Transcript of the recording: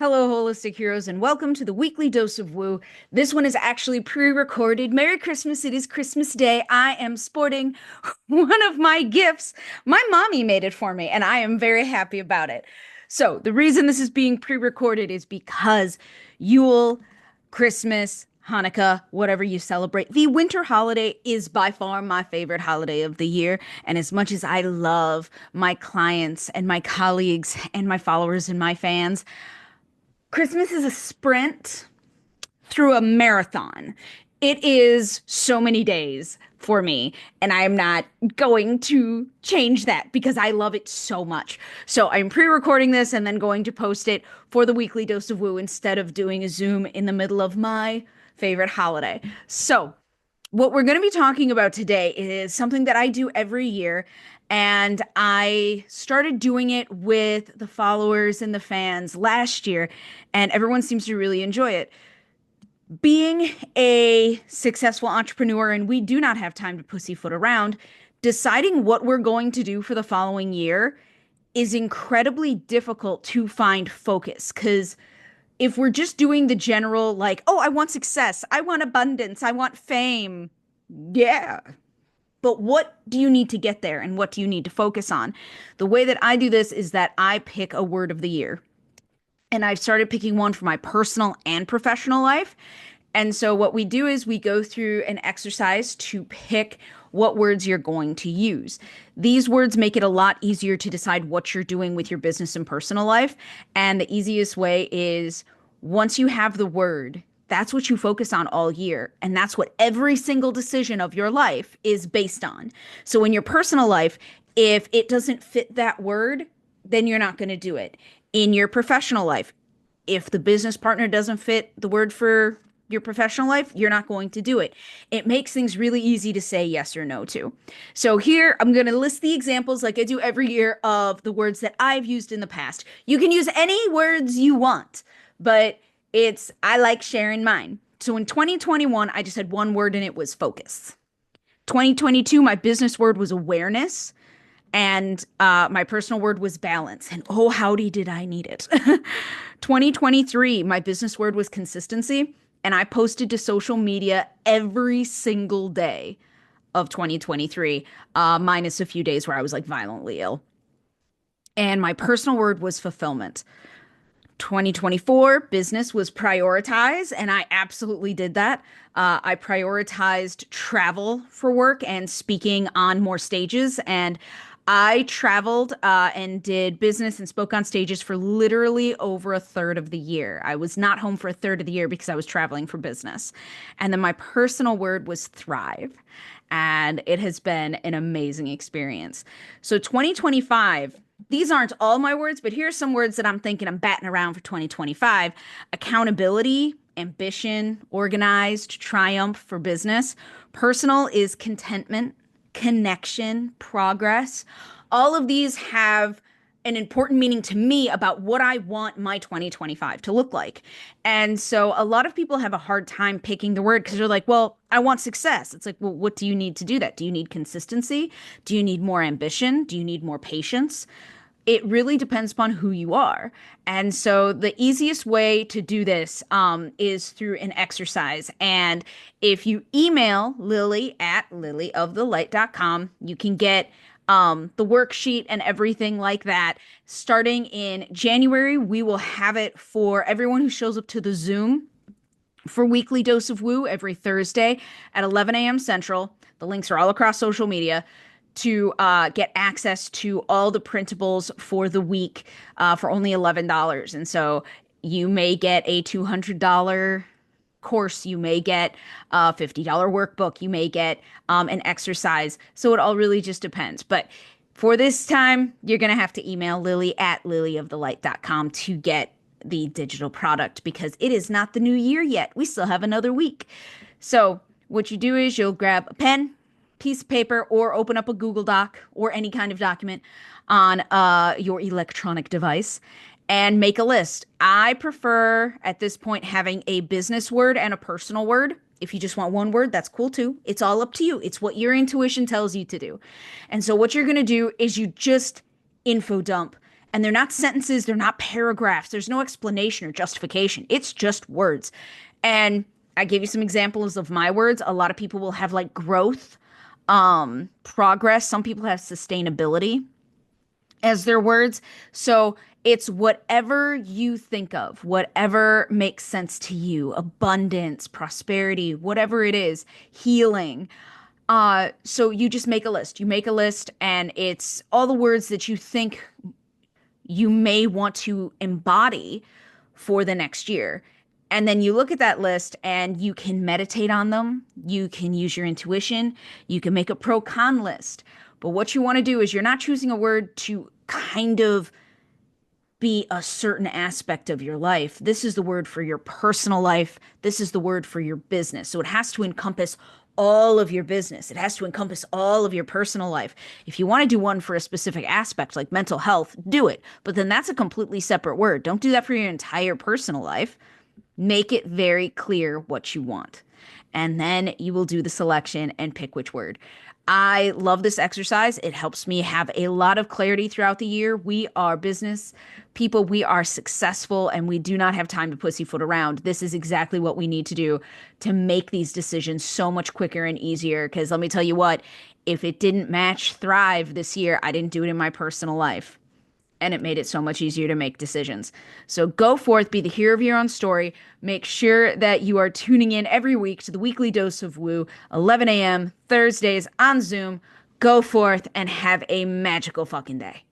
Hello, Holistic Heroes, and welcome to the weekly dose of woo. This one is actually pre-recorded. Merry Christmas. It is Christmas Day. I am sporting one of my gifts. My mommy made it for me, and I am very happy about it. So, the reason this is being pre-recorded is because Yule, Christmas, Hanukkah, whatever you celebrate, the winter holiday is by far my favorite holiday of the year. And as much as I love my clients and my colleagues and my followers and my fans, Christmas is a sprint through a marathon. It is so many days for me, and I am not going to change that because I love it so much. So I'm pre-recording this and then going to post it for the weekly dose of woo instead of doing a Zoom in the middle of my favorite holiday. So what we're going to be talking about today is something that I do every year. And I started doing it with the followers and the fans last year, and everyone seems to really enjoy it. Being a successful entrepreneur, and we do not have time to pussyfoot around, deciding what we're going to do for the following year is incredibly difficult to find focus because if we're just doing the general, like, oh, I want success, I want abundance, I want fame. Yeah. But what do you need to get there and what do you need to focus on? The way that I do this is that I pick a word of the year. And I've started picking one for my personal and professional life. And so what we do is we go through an exercise to pick what words you're going to use. These words make it a lot easier to decide what you're doing with your business and personal life. And the easiest way is once you have the word, that's what you focus on all year. And that's what every single decision of your life is based on. So in your personal life, if it doesn't fit that word, then you're not going to do it. In your professional life, if the business partner doesn't fit the word for your professional life, you're not going to do it. It makes things really easy to say yes or no to. So here, I'm going to list the examples like I do every year of the words that I've used in the past. You can use any words you want, but I like sharing mine. So in 2021, I just had one word and it was focus. 2022, my business word was awareness. And my personal word was balance. And oh, howdy did I need it. 2023, my business word was consistency. And I posted to social media every single day of 2023, minus a few days where I was like violently ill. And my personal word was fulfillment. 2024 business was prioritize, and I absolutely did that. I prioritized travel for work and speaking on more stages, and I traveled and did business and spoke on stages for literally over a third of the year. I was not home for a third of the year because I was traveling for business. And then my personal word was thrive, and it has been an amazing experience. So 2025, these aren't all my words, but here's some words that I'm thinking I'm batting around for 2025. Accountability, ambition, organized, triumph for business. Personal is contentment, connection, progress. All of these have an important meaning to me about what I want my 2025 to look like. And so a lot of people have a hard time picking the word because they're like, well, I want success. It's like, well, what do you need to do that? Do you need consistency? Do you need more ambition? Do you need more patience? It really depends upon who you are. And so the easiest way to do this is through an exercise. And if you email Lily at lilyofthelight.com, you can get the worksheet and everything like that. Starting in January, we will have it for everyone who shows up to the Zoom for Weekly Dose of Woo every Thursday at 11 a.m. Central. The links are all across social media to get access to all the printables for the week for only $11. And so you may get a $200 course, you may get a $50 workbook, you may get an exercise. So it all really just depends. But for this time, you're going to have to email Lily at lilyofthelight.com to get the digital product because it is not the new year yet. We still have another week. So what you do is you'll grab a pen, piece of paper, or open up a Google Doc or any kind of document on your electronic device and make a list. I prefer at this point having a business word and a personal word. If you just want one word, that's cool too. It's all up to you. It's what your intuition tells you to do. And so what you're going to do is you just info dump And they're not sentences, they're not paragraphs. There's no explanation or justification. It's just words. And I gave you some examples of my words. A lot of people will have like growth, progress. Some people have sustainability as their words. So it's whatever you think of, whatever makes sense to you, abundance, prosperity, whatever it is, healing. So you just make a list. You make a list, and it's all the words that you think you may want to embody for the next year. And then you look at that list and you can meditate on them. You can use your intuition. You can make a pro con list. But what you want to do is you're not choosing a word to kind of be a certain aspect of your life. This is the word for your personal life. This is the word for your business. So it has to encompass all of your business. It has to encompass all of your personal life. If you want to do one for a specific aspect like mental health, do it. But then that's a completely separate word. Don't do that for your entire personal life. Make it very clear what you want. And then you will do the selection and pick which word. I love this exercise. It helps me have a lot of clarity throughout the year. We are business people, we are successful, and we do not have time to pussyfoot around. This is exactly what we need to do to make these decisions so much quicker and easier. Because let me tell you what, if it didn't match Thrive this year, I didn't do it in my personal life, and it made it so much easier to make decisions. So go forth, be the hero of your own story. Make sure that you are tuning in every week to the weekly dose of woo, 11 a.m. Thursdays on Zoom. Go forth and have a magical fucking day.